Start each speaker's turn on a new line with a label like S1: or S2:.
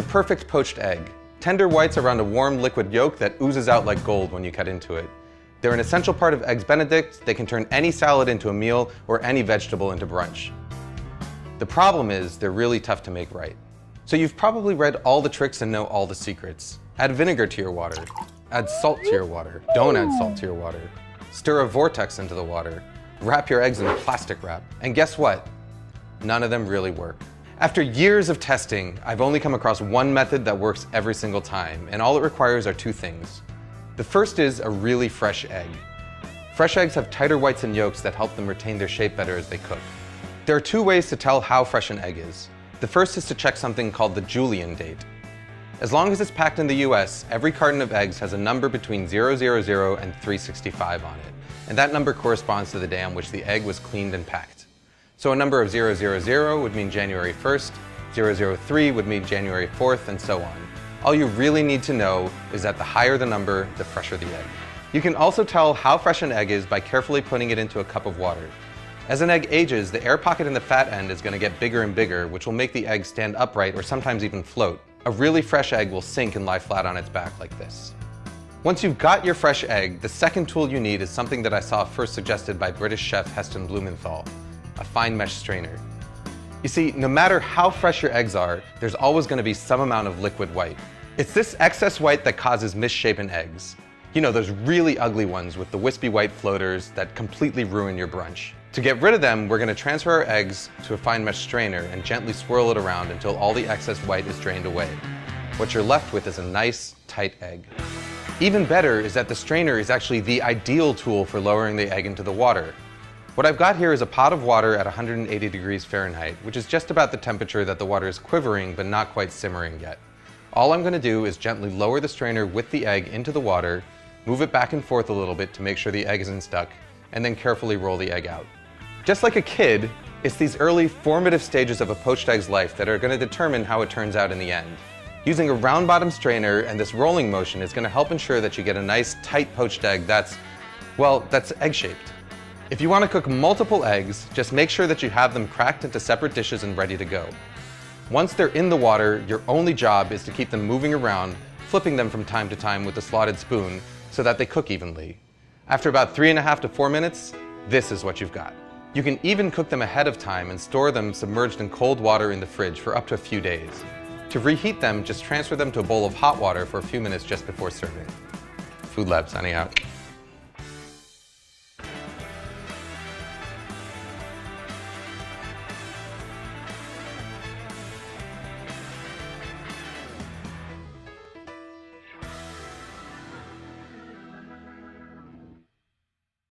S1: perfect poached egg. Tender whites around a warm liquid yolk that oozes out like gold when you cut into it. They're an essential part of Eggs Benedict. They can turn any salad into a meal or any vegetable into brunch. The problem is they're really tough to make right. So you've probably read all the tricks and know all the secrets. Add vinegar to your water. Add salt to your water. Don't add salt to your water. Stir a vortex into the water. Wrap your eggs in plastic wrap. And guess what? None of them really work. After years of testing, I've only come across one method that works every single time, and all it requires are two things. The first is a really fresh egg. Fresh eggs have tighter whites and yolks that help them retain their shape better as they cook. There are two ways to tell how fresh an egg is. The first is to check something called the Julian date. As long as it's packed in the US, every carton of eggs has a number between 000 and 365 on it, and that number corresponds to the day on which the egg was cleaned and packed. So a number of 000 would mean January 1st, 003 would mean January 4th, and so on. All you really need to know is that the higher the number, the fresher the egg. You can also tell how fresh an egg is by carefully putting it into a cup of water. As an egg ages, the air pocket in the fat end is going to get bigger and bigger, which will make the egg stand upright or sometimes even float. A really fresh egg will sink and lie flat on its back like this. Once you've got your fresh egg, the second tool you need is something that I saw first suggested by British chef Heston Blumenthal, a fine mesh strainer. You see, no matter how fresh your eggs are, there's always going to be some amount of liquid white. It's this excess white that causes misshapen eggs. You know, those really ugly ones with the wispy white floaters that completely ruin your brunch. To get rid of them, we're going to transfer our eggs to a fine mesh strainer and gently swirl it around until all the excess white is drained away. What you're left with is a nice, tight egg. Even better is that the strainer is actually the ideal tool for lowering the egg into the water. What I've got here is a pot of water at 180 degrees Fahrenheit, which is just about the temperature that the water is quivering but not quite simmering yet. All I'm going to do is gently lower the strainer with the egg into the water, move it back and forth a little bit to make sure the egg isn't stuck, and then carefully roll the egg out. Just like a kid, it's these early formative stages of a poached egg's life that are going to determine how it turns out in the end. Using a round bottom strainer and this rolling motion is going to help ensure that you get a nice tight poached egg that's egg-shaped. If you want to cook multiple eggs, just make sure that you have them cracked into separate dishes and ready to go. Once they're in the water, your only job is to keep them moving around, flipping them from time to time with a slotted spoon so that they cook evenly. After about 3.5 to 4 minutes, this is what you've got. You can even cook them ahead of time and store them submerged in cold water in the fridge for up to a few days. To reheat them, just transfer them to a bowl of hot water for a few minutes just before serving. Food Lab signing out.